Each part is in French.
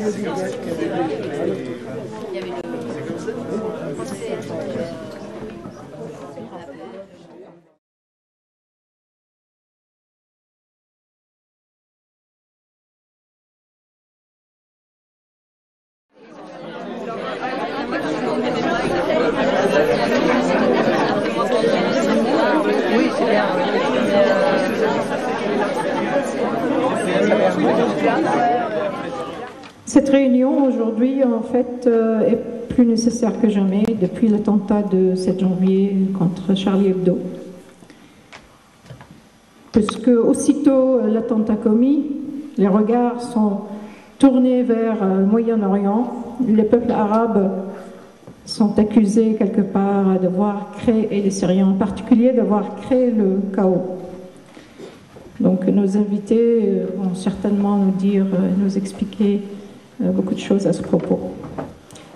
Oui, c'est bien. Cette réunion aujourd'hui, en fait, est plus nécessaire que jamais depuis l'attentat de 7 janvier contre Charlie Hebdo. Puisque aussitôt l'attentat commis, les regards sont tournés vers le Moyen-Orient. Les peuples arabes sont accusés quelque part d'avoir créé, et les Syriens en particulier, d'avoir créé le chaos. Donc nos invités vont certainement nous dire, nous expliquer beaucoup de choses à ce propos.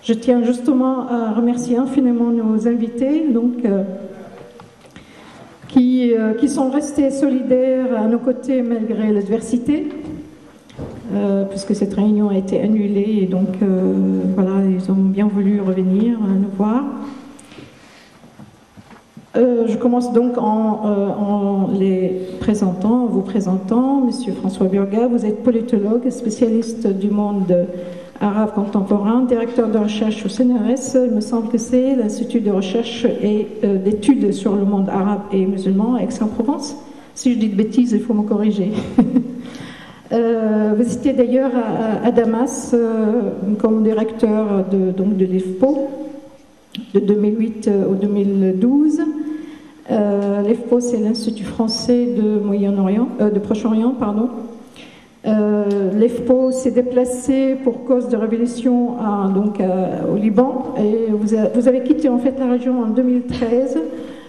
Je tiens justement à remercier infiniment nos invités, donc, qui sont restés solidaires à nos côtés malgré l'adversité, puisque cette réunion a été annulée et donc voilà, ils ont bien voulu revenir nous voir. Je commence donc en vous présentant. Monsieur François Burga, vous êtes politologue, spécialiste du monde arabe contemporain, directeur de recherche au CNRS. Il me semble que c'est l'Institut de recherche et d'études sur le monde arabe et musulman à Aix-en-Provence. Si je dis de bêtises, il faut me corriger. Vous étiez d'ailleurs à Damas comme directeur de l'IFPO de 2008 au 2012. L'IFPO, c'est l'Institut français de Proche-Orient, pardon. L'IFPO s'est déplacé pour cause de révélation au Liban et vous avez quitté en fait la région en 2013.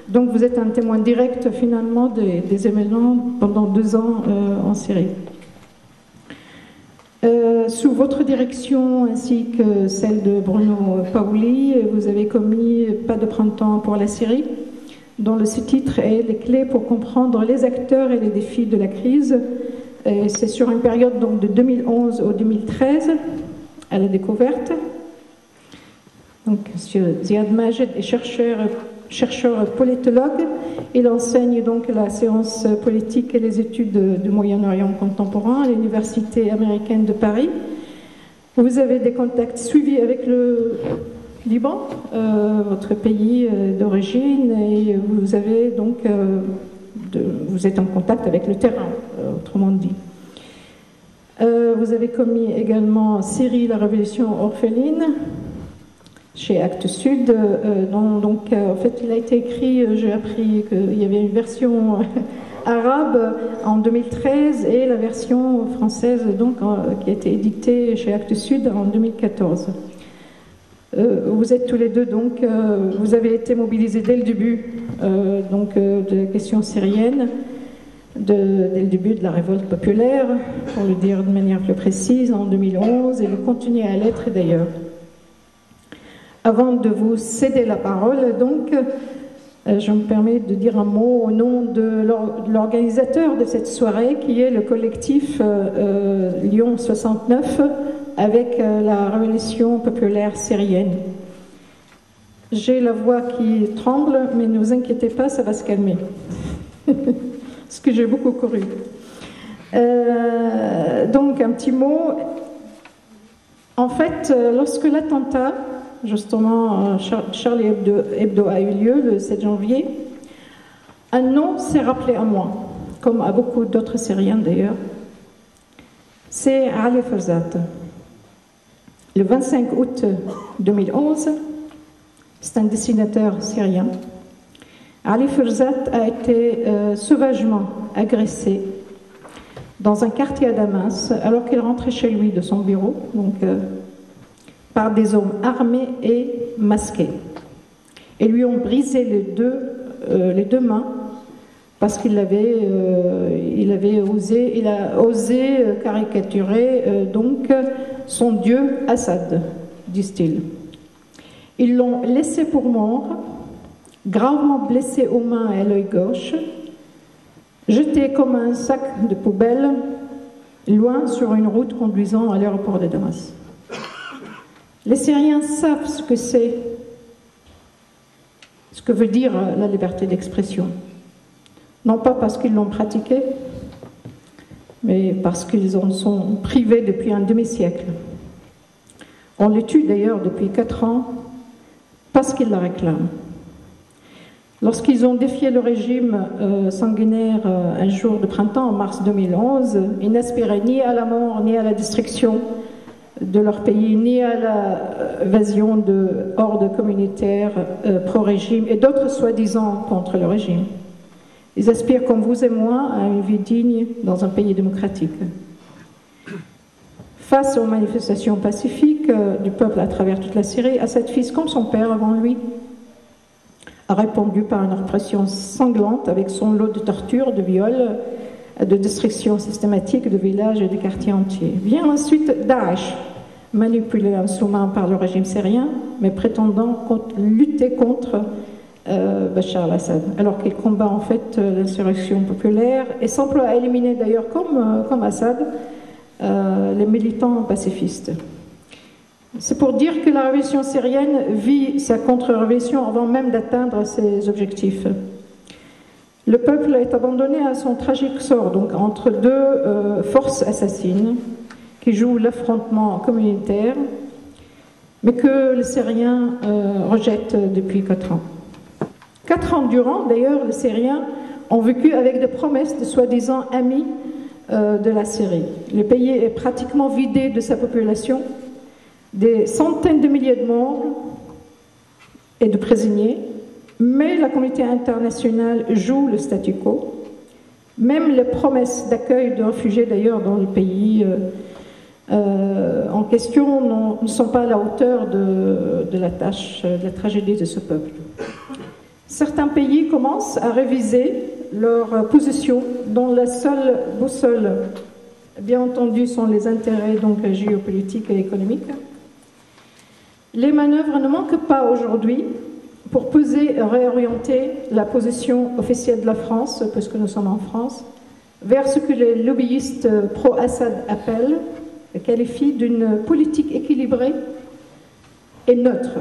Donc vous êtes un témoin direct finalement des événements pendant 2 ans en Syrie. Sous votre direction ainsi que celle de Bruno Paoli, vous avez commis Pas de printemps pour la Syrie, dont le sous-titre est Les clés pour comprendre les acteurs et les défis de la crise. C'est sur une période donc, de 2011 au 2013 à la découverte. Donc, M. Ziad Majed est chercheur politologue. Il enseigne donc la science politique et les études du Moyen-Orient contemporain à l'Université américaine de Paris. Vous avez des contacts suivis avec le Liban, votre pays d'origine, et vous avez donc vous êtes en contact avec le terrain, autrement dit. Vous avez commis également Syrie, la révolution orpheline, chez Actes Sud, en fait il a été écrit, j'ai appris qu'il y avait une version arabe en 2013 et la version française donc, qui a été éditée chez Actes Sud en 2014. Vous êtes tous les deux donc, vous avez été mobilisés dès le début de la question syrienne, dès le début de la révolte populaire, pour le dire de manière plus précise, en 2011, et vous continuez à l'être d'ailleurs. Avant de vous céder la parole, donc, je me permets de dire un mot au nom de l'organisateur de cette soirée, qui est le collectif Lyon 69, avec la révolution populaire syrienne. J'ai la voix qui tremble, mais ne vous inquiétez pas, ça va se calmer. Parce que j'ai beaucoup couru. Donc, un petit mot. En fait, lorsque l'attentat, justement, Charlie Hebdo a eu lieu le 7 janvier, un nom s'est rappelé à moi, comme à beaucoup d'autres Syriens d'ailleurs. C'est Ali Ferzat. Le 25 août 2011, c'est un dessinateur syrien. Ali Ferzat a été sauvagement agressé dans un quartier à Damas, alors qu'il rentrait chez lui de son bureau, donc, par des hommes armés et masqués. Et lui ont brisé les deux mains parce qu'il a osé caricaturer donc son dieu Assad, disent-ils. Ils l'ont laissé pour mort, gravement blessé aux mains et à l'œil gauche, jeté comme un sac de poubelle loin sur une route conduisant à l'aéroport de Damas. Les Syriens savent ce que c'est, ce que veut dire la liberté d'expression. Non pas parce qu'ils l'ont pratiquée, mais parce qu'ils en sont privés depuis un demi-siècle. On les tue d'ailleurs depuis 4 ans parce qu'ils la réclament. Lorsqu'ils ont défié le régime sanguinaire un jour de printemps, en mars 2011, ils n'aspiraient ni à la mort, ni à la destruction de leur pays, ni à l'invasion de hordes communautaires pro-régime et d'autres soi-disant contre le régime. Ils aspirent, comme vous et moi, à une vie digne dans un pays démocratique. Face aux manifestations pacifiques du peuple à travers toute la Syrie, Assad fils, comme son père avant lui, a répondu par une répression sanglante avec son lot de tortures, de viols, de destruction systématique de villages et de quartiers entiers. Vient ensuite Daesh, manipulé en sous-main par le régime syrien, mais prétendant lutter contre Bachar al-Assad, alors qu'il combat en fait l'insurrection populaire et s'emploie à éliminer d'ailleurs, comme Assad, les militants pacifistes. C'est pour dire que la révolution syrienne vit sa contre-révolution avant même d'atteindre ses objectifs. Le peuple est abandonné à son tragique sort, donc entre deux forces assassines qui jouent l'affrontement communautaire, mais que les Syriens rejettent depuis 4 ans. 4 ans durant, d'ailleurs, les Syriens ont vécu avec des promesses de soi-disant amis de la Syrie. Le pays est pratiquement vidé de sa population, des centaines de milliers de morts et de prisonniers, mais la communauté internationale joue le statu quo. Même les promesses d'accueil de réfugiés, d'ailleurs, dans le pays en question ne sont pas à la hauteur de la tâche, de la tragédie de ce peuple. Certains pays commencent à réviser leur position, dont la seule boussole, bien entendu, sont les intérêts donc, géopolitiques et économiques. Les manœuvres ne manquent pas aujourd'hui pour peser et réorienter la position officielle de la France, puisque nous sommes en France, vers ce que les lobbyistes pro-Assad appellent et qualifient d'une politique équilibrée et neutre,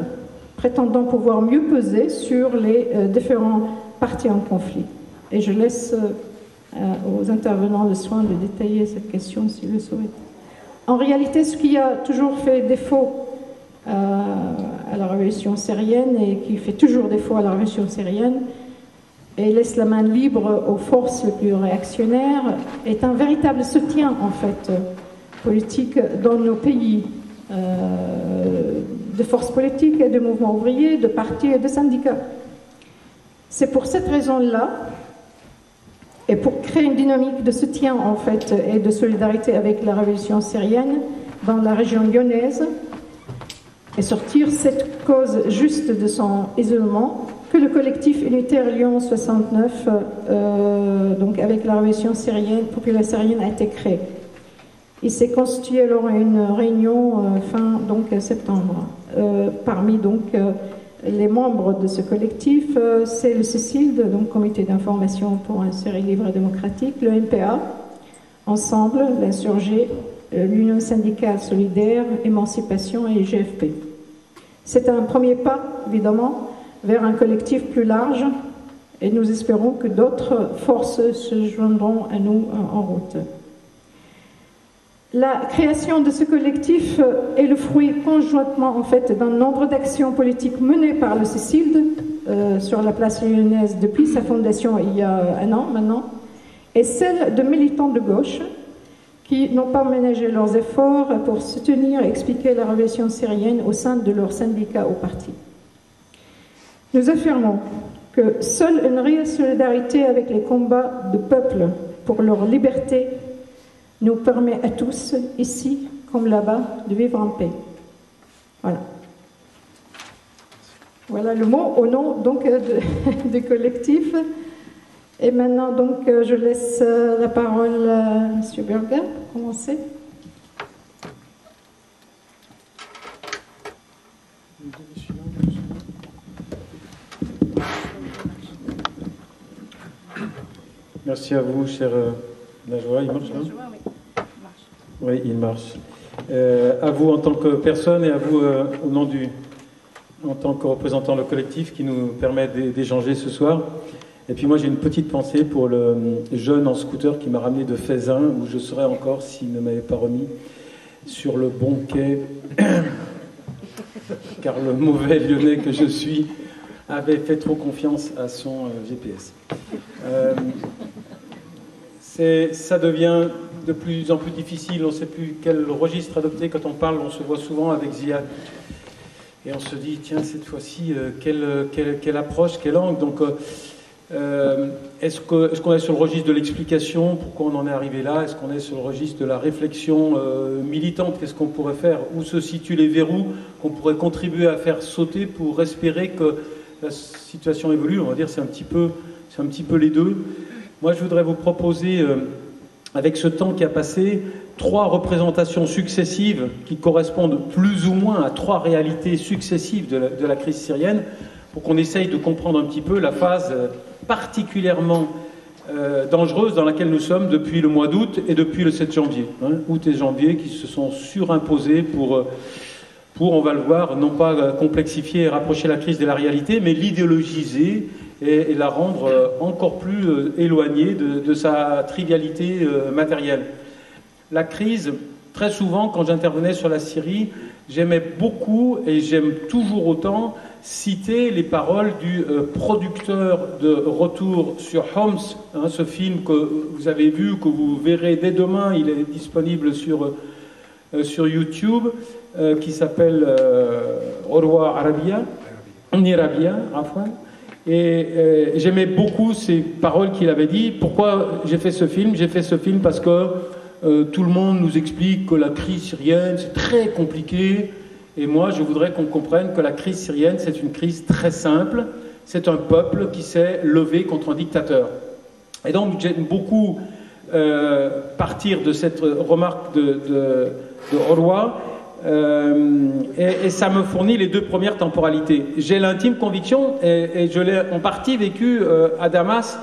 prétendant pouvoir mieux peser sur les différents partis en conflit. Et je laisse aux intervenants le soin de détailler cette question s'ils le souhaitent. En réalité, ce qui a toujours fait défaut à la révolution syrienne et qui fait toujours défaut à la révolution syrienne et laisse la main libre aux forces les plus réactionnaires est un véritable soutien en fait politique dans nos pays, de forces politiques et de mouvements ouvriers, de partis et de syndicats. C'est pour cette raison-là et pour créer une dynamique de soutien en fait et de solidarité avec la révolution syrienne dans la région lyonnaise et sortir cette cause juste de son isolement, que le collectif unitaire Lyon 69, donc avec la révolution syrienne, populaire syrienne, a été créé. Il s'est constitué lors d'une réunion fin donc, septembre. Parmi donc les membres de ce collectif, c'est le CICILD, donc Comité d'information pour un Syrie libre et démocratique, le MPA, Ensemble, l'Insurgé, l'Union syndicale solidaire, Émancipation et GFP. C'est un premier pas, évidemment, vers un collectif plus large et nous espérons que d'autres forces se joindront à nous en route. La création de ce collectif est le fruit conjointement en fait d'un nombre d'actions politiques menées par le CICILD sur la place lyonnaise depuis sa fondation il y a 1 an maintenant, et celle de militants de gauche qui n'ont pas ménagé leurs efforts pour soutenir et expliquer la révolution syrienne au sein de leurs syndicats ou partis. Nous affirmons que seule une réelle solidarité avec les combats de peuple pour leur liberté nous permet à tous, ici comme là-bas, de vivre en paix. Voilà. Voilà le mot au nom donc du collectif. Et maintenant, donc, je laisse la parole à M. Burger pour commencer. Merci à vous, cher Najwa. Il marche là ? Oui, il marche. Oui, il marche. À vous en tant que personne et à vous au nom en tant que représentant le collectif qui nous permet d'échanger ce soir. Et puis moi j'ai une petite pensée pour le jeune en scooter qui m'a ramené de Faisin, où je serais encore s'il ne m'avait pas remis sur le bon quai, car le mauvais Lyonnais que je suis avait fait trop confiance à son GPS. Ça devient de plus en plus difficile, on ne sait plus quel registre adopter. Quand on parle, on se voit souvent avec Ziad. Et on se dit, tiens, cette fois-ci, quelle approche, quel angle. Donc, est-ce qu'on est sur le registre de l'explication, pourquoi on en est arrivé là? Est-ce qu'on est sur le registre de la réflexion militante? Qu'est-ce qu'on pourrait faire? Où se situent les verrous qu'on pourrait contribuer à faire sauter pour espérer que la situation évolue? On va dire c'est un petit peu les deux. Moi, je voudrais vous proposer, avec ce temps qui a passé, 3 représentations successives qui correspondent plus ou moins à 3 réalités successives de la crise syrienne, pour qu'on essaye de comprendre un petit peu la phase particulièrement dangereuse dans laquelle nous sommes depuis le mois d'août et depuis le 7 janvier. Août et janvier qui se sont surimposés pour, on va le voir, non pas complexifier et rapprocher la crise de la réalité, mais l'idéologiser et la rendre encore plus éloignée de sa trivialité matérielle. La crise, très souvent, quand j'intervenais sur la Syrie, j'aimais beaucoup, et j'aime toujours autant, citer les paroles du producteur de Retour sur Homs, ce film que vous avez vu, que vous verrez dès demain, il est disponible sur YouTube, qui s'appelle Orwa Arabia, Nirabia, Afwan. Et j'aimais beaucoup ces paroles qu'il avait dit. Pourquoi j'ai fait ce film? J'ai fait ce film parce que tout le monde nous explique que la crise syrienne, c'est très compliqué. Et moi, je voudrais qu'on comprenne que la crise syrienne, c'est une crise très simple. C'est un peuple qui s'est levé contre un dictateur. Et donc, j'aime beaucoup partir de cette remarque de Orwa. Et ça me fournit les 2 premières temporalités. J'ai l'intime conviction, et je l'ai en partie vécu à Damas,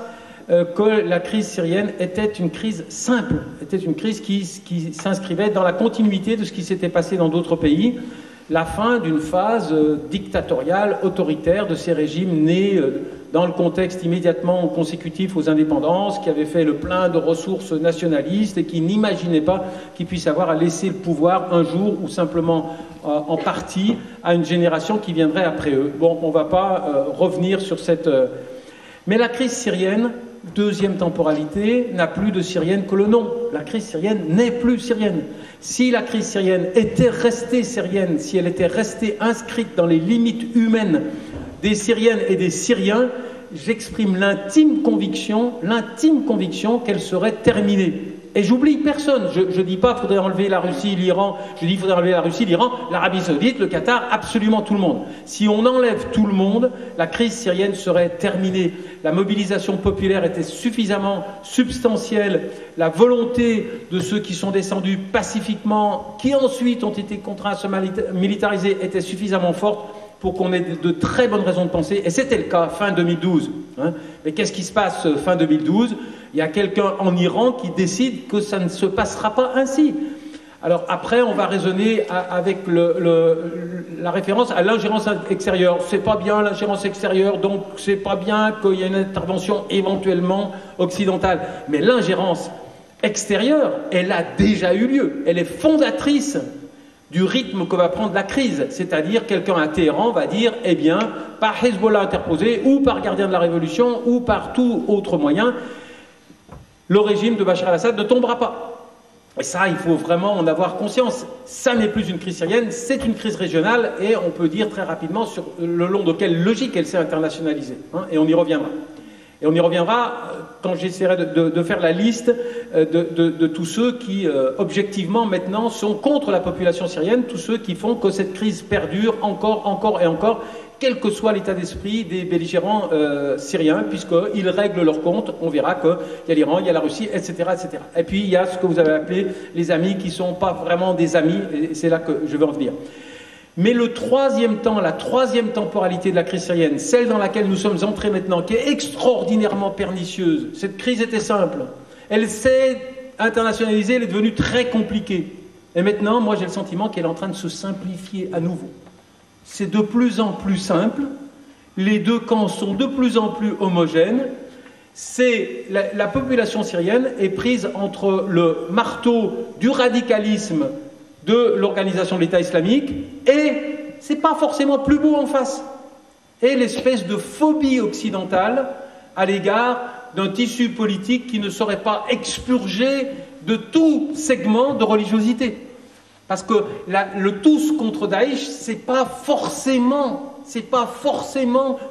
que la crise syrienne était une crise simple, était une crise qui s'inscrivait dans la continuité de ce qui s'était passé dans d'autres pays, la fin d'une phase dictatoriale, autoritaire de ces régimes nés dans le contexte immédiatement consécutif aux indépendances, qui avaient fait le plein de ressources nationalistes et qui n'imaginaient pas qu'ils puissent avoir à laisser le pouvoir un jour ou simplement en partie à une génération qui viendrait après eux. Bon, on ne va pas revenir sur cette... Mais la crise syrienne, deuxième temporalité, n'a plus de syrienne que le nom. La crise syrienne n'est plus syrienne. Si la crise syrienne était restée syrienne, si elle était restée inscrite dans les limites humaines des Syriennes et des Syriens, j'exprime l'intime conviction qu'elle serait terminée. Et j'oublie personne. Je ne dis pas qu'il faudrait enlever la Russie, l'Iran. Je dis qu'il faudrait enlever la Russie, l'Iran, l'Arabie Saoudite, le Qatar, absolument tout le monde. Si on enlève tout le monde, la crise syrienne serait terminée. La mobilisation populaire était suffisamment substantielle. La volonté de ceux qui sont descendus pacifiquement, qui ensuite ont été contraints à se militariser, était suffisamment forte pour qu'on ait de très bonnes raisons de penser. Et c'était le cas fin 2012. Mais qu'est-ce qui se passe fin 2012 ? Il y a quelqu'un en Iran qui décide que ça ne se passera pas ainsi. Alors après, on va raisonner avec la référence à l'ingérence extérieure. C'est pas bien l'ingérence extérieure, donc c'est pas bien qu'il y ait une intervention éventuellement occidentale. Mais l'ingérence extérieure, elle a déjà eu lieu. Elle est fondatrice du rythme que va prendre la crise. C'est-à-dire, quelqu'un à Téhéran va dire, eh bien, par Hezbollah interposé, ou par gardien de la révolution, ou par tout autre moyen, le régime de Bachar al-Assad ne tombera pas. Et ça, il faut vraiment en avoir conscience. Ça n'est plus une crise syrienne, c'est une crise régionale, et on peut dire très rapidement sur le long de quelle logique elle s'est internationalisée. Et on y reviendra. Et on y reviendra quand j'essaierai de faire la liste de tous ceux qui, objectivement, maintenant, sont contre la population syrienne, tous ceux qui font que cette crise perdure encore et encore, quel que soit l'état d'esprit des belligérants syriens, puisqu'ils règlent leur compte. On verra qu'il y a l'Iran, il y a la Russie, etc., etc. Et puis, il y a ce que vous avez appelé les amis qui ne sont pas vraiment des amis, et c'est là que je veux en venir. Mais le troisième temps, la troisième temporalité de la crise syrienne, celle dans laquelle nous sommes entrés maintenant, qui est extraordinairement pernicieuse, cette crise était simple. Elle s'est internationalisée, elle est devenue très compliquée. Et maintenant, moi j'ai le sentiment qu'elle est en train de se simplifier à nouveau. C'est de plus en plus simple, les deux camps sont de plus en plus homogènes, la population syrienne est prise entre le marteau du radicalisme de l'organisation de l'État islamique et c'est pas forcément plus beau en face. Et l'espèce de phobie occidentale à l'égard d'un tissu politique qui ne serait pas expurgé de tout segment de religiosité. Parce que le tous contre Daesh, c'est pas forcément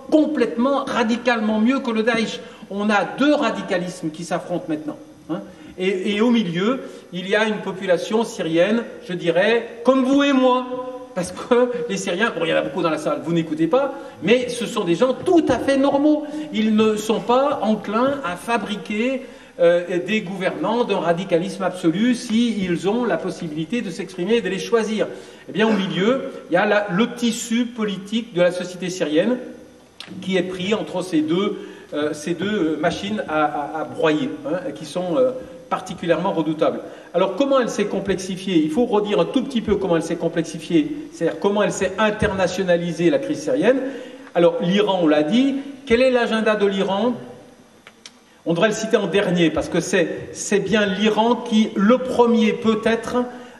complètement radicalement mieux que le Daesh. On a deux radicalismes qui s'affrontent maintenant. Hein. Et au milieu, il y a une population syrienne, je dirais, comme vous et moi. Parce que les Syriens, bon, il y en a beaucoup dans la salle, vous n'écoutez pas, mais ce sont des gens tout à fait normaux. Ils ne sont pas enclins à fabriquer des gouvernants d'un radicalisme absolu s'ils ont la possibilité de s'exprimer et de les choisir. Eh bien, au milieu, il y a le tissu politique de la société syrienne qui est pris entre ces deux machines à broyer, hein, qui sont particulièrement redoutable. Alors, comment elle s'est complexifiée? Il faut redire un tout petit peu comment elle s'est complexifiée, c'est-à-dire comment elle s'est internationalisée, la crise syrienne. Alors, l'Iran, on l'a dit. Quel est l'agenda de l'Iran? On devrait le citer en dernier, parce que c'est bien l'Iran qui, le premier peut-être,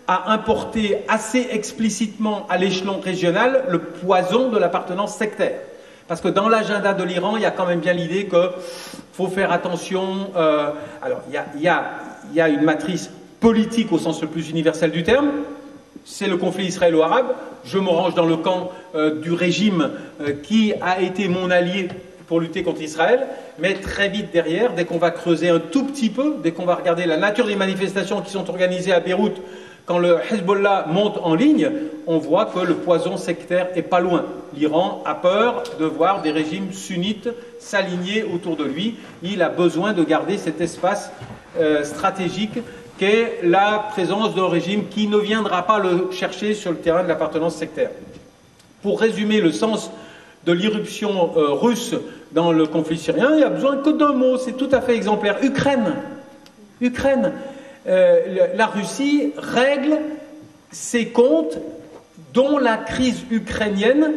a importé assez explicitement à l'échelon régional le poison de l'appartenance sectaire. Parce que dans l'agenda de l'Iran, il y a quand même bien l'idée qu'il faut faire attention. Alors, il y a une matrice politique au sens le plus universel du terme. C'est le conflit israélo-arabe. Je me range dans le camp du régime qui a été mon allié pour lutter contre Israël. Mais très vite derrière, dès qu'on va creuser un tout petit peu, dès qu'on va regarder la nature des manifestations qui sont organisées à Beyrouth, quand le Hezbollah monte en ligne, on voit que le poison sectaire est pas loin. L'Iran a peur de voir des régimes sunnites s'aligner autour de lui. Il a besoin de garder cet espace stratégique qu'est la présence d'un régime qui ne viendra pas le chercher sur le terrain de l'appartenance sectaire. Pour résumer le sens de l'irruption russe dans le conflit syrien, il n'y a besoin que d'un mot, c'est tout à fait exemplaire. Ukraine. Ukraine. La Russie règle ses comptes dont la crise ukrainienne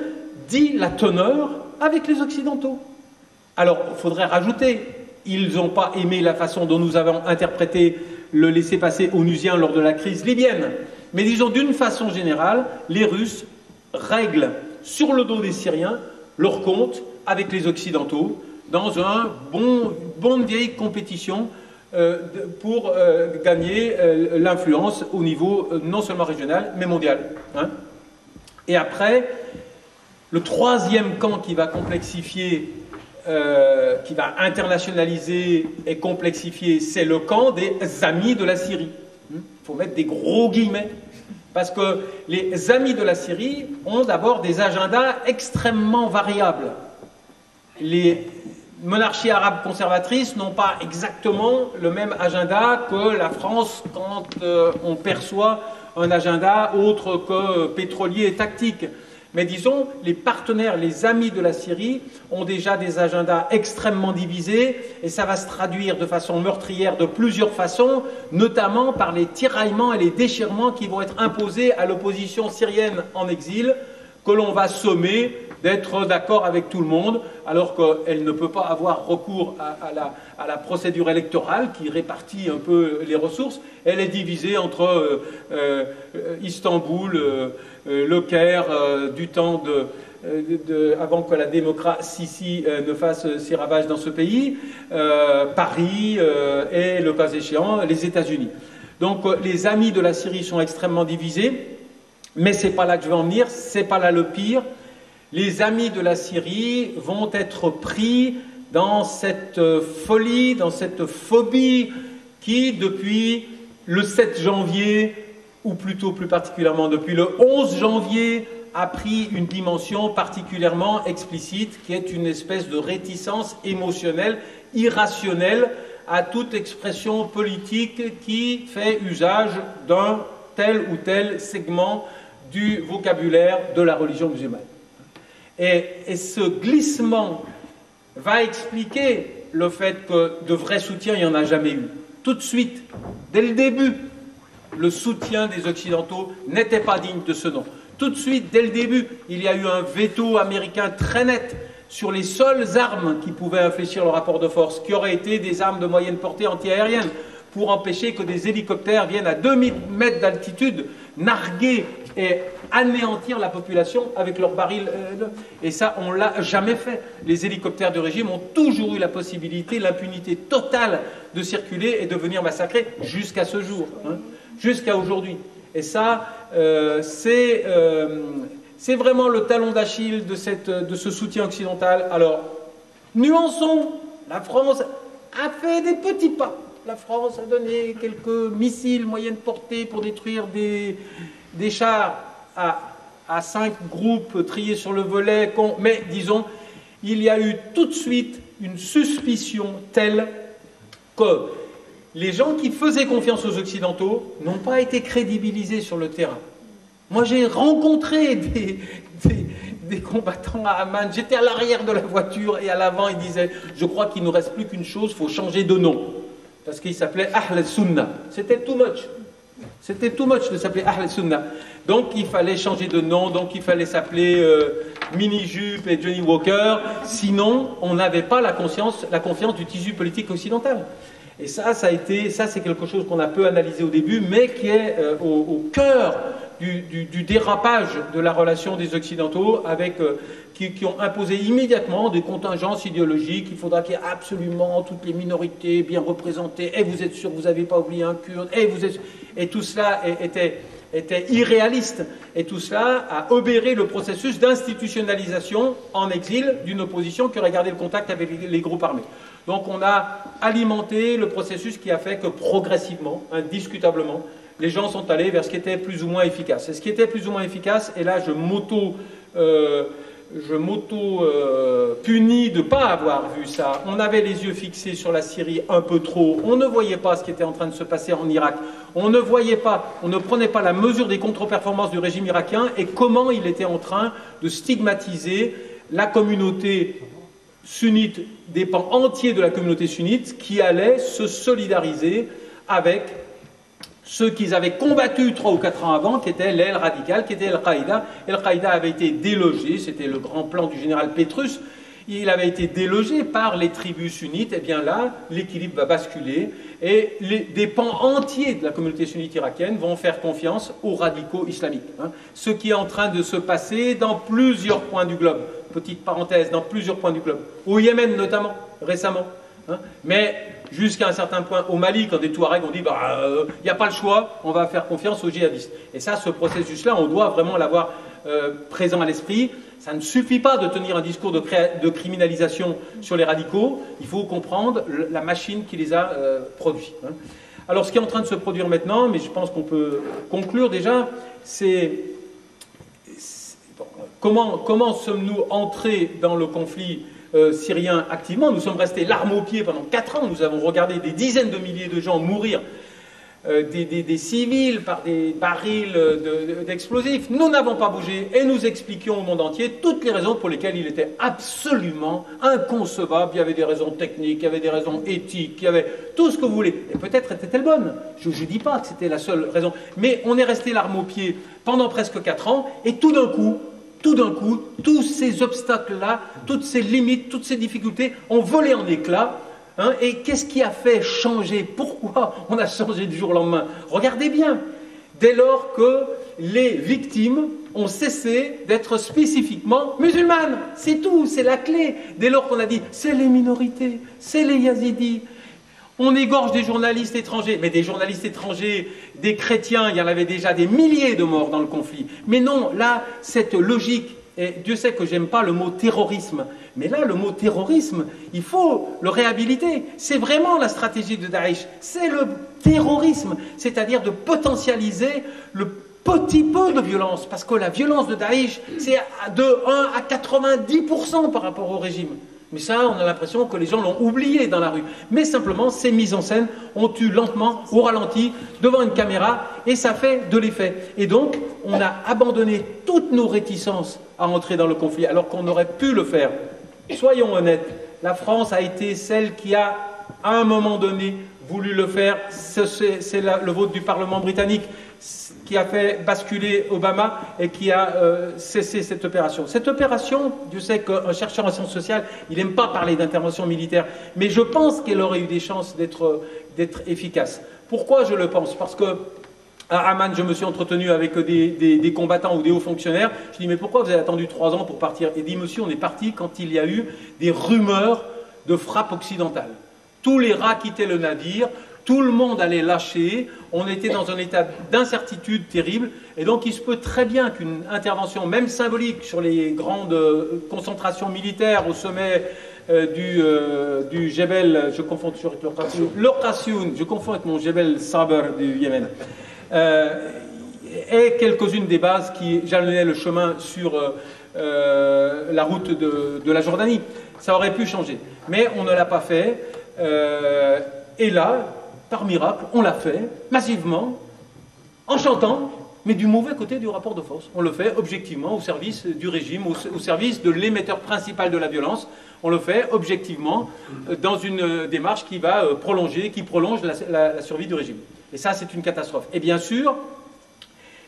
dit la teneur avec les Occidentaux. Alors, il faudrait rajouter, ils n'ont pas aimé la façon dont nous avons interprété le laissez-passer onusien lors de la crise libyenne. Mais disons, d'une façon générale, les Russes règlent sur le dos des Syriens leurs comptes avec les Occidentaux dans une bonne vieille compétition pour gagner l'influence au niveau non seulement régional, mais mondial. Hein. Et après, le troisième camp qui va complexifier, qui va internationaliser et complexifier, c'est le camp des amis de la Syrie. Il faut mettre des gros guillemets, parce que les amis de la Syrie ont d'abord des agendas extrêmement variables. Les monarchies arabes conservatrices n'ont pas exactement le même agenda que la France quand on perçoit un agenda autre que pétrolier et tactique. Mais disons, les partenaires, les amis de la Syrie ont déjà des agendas extrêmement divisés et ça va se traduire de façon meurtrière de plusieurs façons, notamment par les tiraillements et les déchirements qui vont être imposés à l'opposition syrienne en exil, que l'on va sommer d'être d'accord avec tout le monde, alors qu'elle ne peut pas avoir recours à la procédure électorale qui répartit un peu les ressources. Elle est divisée entre Istanbul, le Caire, du temps avant que la démocratie ne fasse ses ravages dans ce pays, Paris et, le cas échéant, les États-Unis. Donc les amis de la Syrie sont extrêmement divisés, mais c'est pas là que je veux en venir, c'est pas là le pire. Les amis de la Syrie vont être pris dans cette folie, dans cette phobie qui, depuis le 7 janvier, ou plutôt plus particulièrement depuis le 11 janvier, a pris une dimension particulièrement explicite, qui est une espèce de réticence émotionnelle, irrationnelle, à toute expression politique qui fait usage d'un tel ou tel segment du vocabulaire de la religion musulmane. Et ce glissement va expliquer le fait que de vrai soutien, il n'y en a jamais eu. Tout de suite, dès le début, le soutien des Occidentaux n'était pas digne de ce nom. Tout de suite, dès le début, il y a eu un veto américain très net sur les seules armes qui pouvaient infléchir le rapport de force, qui auraient été des armes de moyenne portée antiaérienne, pour empêcher que des hélicoptères viennent à 2000 mètres d'altitude narguer et anéantir la population avec leurs barils. Et ça, on ne l'a jamais fait. Les hélicoptères de régime ont toujours eu la possibilité, l'impunité totale de circuler et de venir massacrer jusqu'à ce jour, hein, jusqu'à aujourd'hui. Et ça, c'est vraiment le talon d'Achille de ce soutien occidental. Alors, nuançons, la France a fait des petits pas. La France a donné quelques missiles moyenne portée pour détruire des chars à 5 groupes triés sur le volet. Mais disons, il y a eu tout de suite une suspicion telle que les gens qui faisaient confiance aux Occidentaux n'ont pas été crédibilisés sur le terrain. Moi, j'ai rencontré des combattants à Amman. J'étais à l'arrière de la voiture et à l'avant, ils disaient « Je crois qu'il ne nous reste plus qu'une chose, il faut changer de nom. » Parce qu'il s'appelait Ahl Sunna. C'était too much. C'était too much de s'appeler Ahl Sunna. Donc il fallait changer de nom, donc il fallait s'appeler Mini Jupe et Johnny Walker. Sinon, on n'avait pas la confiance du tissu politique occidental. Et ça c'est quelque chose qu'on a peu analysé au début, mais qui est au cœur du dérapage de la relation des Occidentaux avec qui ont imposé immédiatement des contingences idéologiques. Il faudra qu'il y ait absolument toutes les minorités bien représentées. Et vous êtes sûr que vous n'avez pas oublié un Kurde. Et tout cela était irréaliste. Et tout cela a obéré le processus d'institutionnalisation en exil d'une opposition qui aurait gardé le contact avec les groupes armés. Donc on a alimenté le processus qui a fait que progressivement, indiscutablement, les gens sont allés vers ce qui était plus ou moins efficace. Et ce qui était plus ou moins efficace, et là je m'auto-punis de ne pas avoir vu ça. On avait les yeux fixés sur la Syrie un peu trop. On ne voyait pas ce qui était en train de se passer en Irak. On ne prenait pas la mesure des contre-performances du régime irakien et comment il était en train de stigmatiser la communauté sunnite, des pans entiers de la communauté sunnite qui allaient se solidariser avec ceux qu'ils avaient combattus 3 ou 4 ans avant, qui était l'aile radicale, qui était Al-Qaïda. Al-Qaïda avait été délogé, c'était le grand plan du général Petrus, il avait été délogé par les tribus sunnites. Et bien là, l'équilibre va basculer et des pans entiers de la communauté sunnite irakienne vont faire confiance aux radicaux islamiques. Hein. Ce qui est en train de se passer dans plusieurs points du globe, petite parenthèse, dans plusieurs points du globe, au Yémen notamment, récemment. Hein. Mais jusqu'à un certain point au Mali, quand des Touaregs ont dit il n'y a pas le choix, on va faire confiance aux djihadistes. Et ça, ce processus-là, on doit vraiment l'avoir présent à l'esprit. Ça ne suffit pas de tenir un discours de criminalisation sur les radicaux, il faut comprendre la machine qui les a produits. Hein. Alors ce qui est en train de se produire maintenant, mais je pense qu'on peut conclure déjà, c'est comment sommes-nous entrés dans le conflit syrien activement. Nous sommes restés l'arme au pied pendant 4 ans, nous avons regardé des dizaines de milliers de gens mourir, des civils par des barils d'explosifs. Nous n'avons pas bougé et nous expliquions au monde entier toutes les raisons pour lesquelles il était absolument inconcevable. Il y avait des raisons techniques, il y avait des raisons éthiques, il y avait tout ce que vous voulez. Et peut-être était-elle bonne. Je ne dis pas que c'était la seule raison. Mais on est resté l'arme au pied pendant presque 4 ans et tout d'un coup, tous ces obstacles-là, toutes ces limites, toutes ces difficultés ont volé en éclats. Hein, et qu'est-ce qui a fait changer? Pourquoi on a changé du jour au lendemain? Regardez bien, dès lors que les victimes ont cessé d'être spécifiquement musulmanes. C'est tout, c'est la clé. Dès lors qu'on a dit, c'est les minorités, c'est les yazidis. On égorge des journalistes étrangers, mais des journalistes étrangers, des chrétiens, il y en avait déjà des milliers de morts dans le conflit. Mais non, là, cette logique, et Dieu sait que j'aime pas le mot terrorisme, mais là, le mot terrorisme, il faut le réhabiliter. C'est vraiment la stratégie de Daesh, c'est le terrorisme, c'est-à-dire de potentialiser le petit peu de violence, parce que la violence de Daesh, c'est de 1 à 90% par rapport au régime. Mais ça, on a l'impression que les gens l'ont oublié dans la rue. Mais simplement, ces mises en scène, on tue lentement, au ralenti, devant une caméra, et ça fait de l'effet. Et donc, on a abandonné toutes nos réticences à entrer dans le conflit, alors qu'on aurait pu le faire. Soyons honnêtes, la France a été celle qui a, à un moment donné, voulu le faire, c'est le vote du Parlement britannique qui a fait basculer Obama et qui a cessé cette opération. Cette opération, je sais qu'un chercheur en sciences sociales, il n'aime pas parler d'intervention militaire, mais je pense qu'elle aurait eu des chances d'être efficace. Pourquoi je le pense? Parce que à Amman, je me suis entretenu avec des combattants ou des hauts fonctionnaires. Je dis, mais pourquoi vous avez attendu 3 ans pour partir? Et dit, monsieur, on est parti quand il y a eu des rumeurs de frappe occidentale. Tous les rats quittaient le navire, tout le monde allait lâcher, on était dans un état d'incertitude terrible, et donc il se peut très bien qu'une intervention, même symbolique, sur les grandes concentrations militaires au sommet du Jebel, je confonds toujours avec l'Orqassioun, je confonds avec mon Jebel Saber du Yémen, et quelques-unes des bases qui jalonnaient le chemin sur la route de la Jordanie. Ça aurait pu changer, mais on ne l'a pas fait. Et là, par miracle, on l'a fait massivement, en chantant, mais du mauvais côté du rapport de force. On le fait objectivement au service du régime, au service de l'émetteur principal de la violence. On le fait objectivement dans une démarche qui va qui prolonge la survie du régime. Et ça, c'est une catastrophe. Et bien sûr,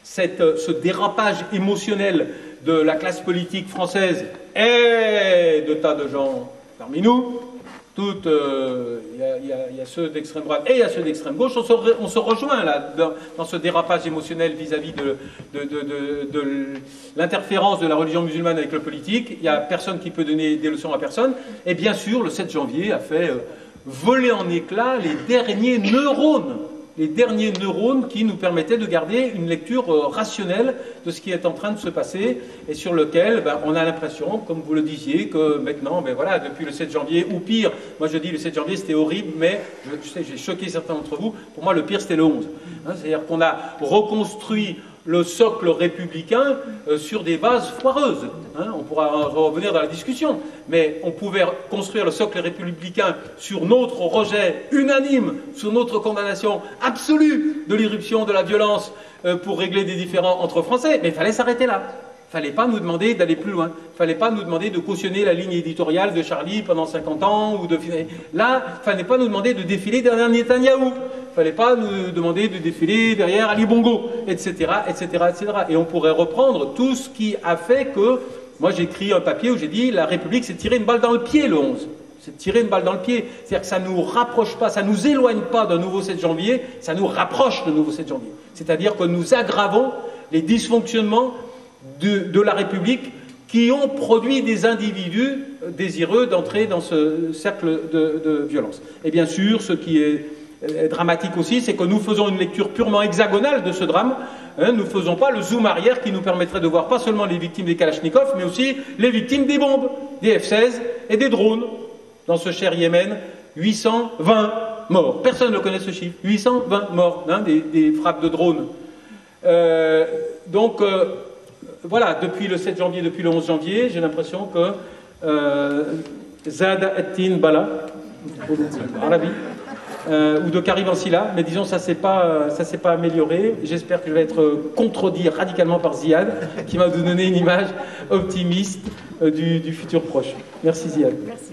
ce dérapage émotionnel de la classe politique française et de tas de gens parmi nous, il y a ceux d'extrême droite et il y a ceux d'extrême gauche, on se rejoint là dans ce dérapage émotionnel vis-à-vis de l'interférence de la religion musulmane avec le politique. Il n'y a personne qui peut donner des leçons à personne. Et bien sûr, le 7 janvier a fait voler en éclats les derniers neurones qui nous permettaient de garder une lecture rationnelle de ce qui est en train de se passer et sur lequel on a l'impression, comme vous le disiez, que maintenant, depuis le 7 janvier, ou pire, moi je dis le 7 janvier c'était horrible, mais je sais, j'ai choqué certains d'entre vous, pour moi le pire c'était le 11. C'est-à-dire qu'on a reconstruit le socle républicain sur des bases foireuses. On pourra revenir dans la discussion, mais on pouvait construire le socle républicain sur notre rejet unanime, sur notre condamnation absolue de l'irruption de la violence pour régler des différends entre Français, mais il fallait s'arrêter là. Il ne fallait pas nous demander d'aller plus loin. Il ne fallait pas nous demander de cautionner la ligne éditoriale de Charlie pendant 50 ans. Là, il ne fallait pas nous demander de défiler derrière Netanyahou. Il ne fallait pas nous demander de défiler derrière Ali Bongo, etc., etc., etc. Et on pourrait reprendre tout ce qui a fait que... Moi, j'ai écrit un papier où j'ai dit « La République s'est tirée une balle dans le pied, le 11 ». C'est tirer une balle dans le pied. C'est-à-dire que ça ne nous rapproche pas, ça ne nous éloigne pas d'un nouveau 7 janvier, ça nous rapproche d'un nouveau 7 janvier. C'est-à-dire que nous aggravons les dysfonctionnements de la République qui ont produit des individus désireux d'entrer dans ce cercle de violence. Et bien sûr, ce qui est dramatique aussi, c'est que nous faisons une lecture purement hexagonale de ce drame. Nous ne faisons pas le zoom arrière qui nous permettrait de voir pas seulement les victimes des Kalachnikov, mais aussi les victimes des bombes, des F-16 et des drones. Dans ce cher Yémen, 820 morts. Personne ne connaît ce chiffre. 820 morts, des frappes de drones. Voilà, depuis le 7 janvier, depuis le 11 janvier, j'ai l'impression que Zada Ettin Bala, Arabi, ou de Karivansila, mais disons ça s'est pas amélioré. J'espère que je vais être contredit radicalement par Ziad, qui m'a donné une image optimiste du futur proche. Merci Ziad. Merci.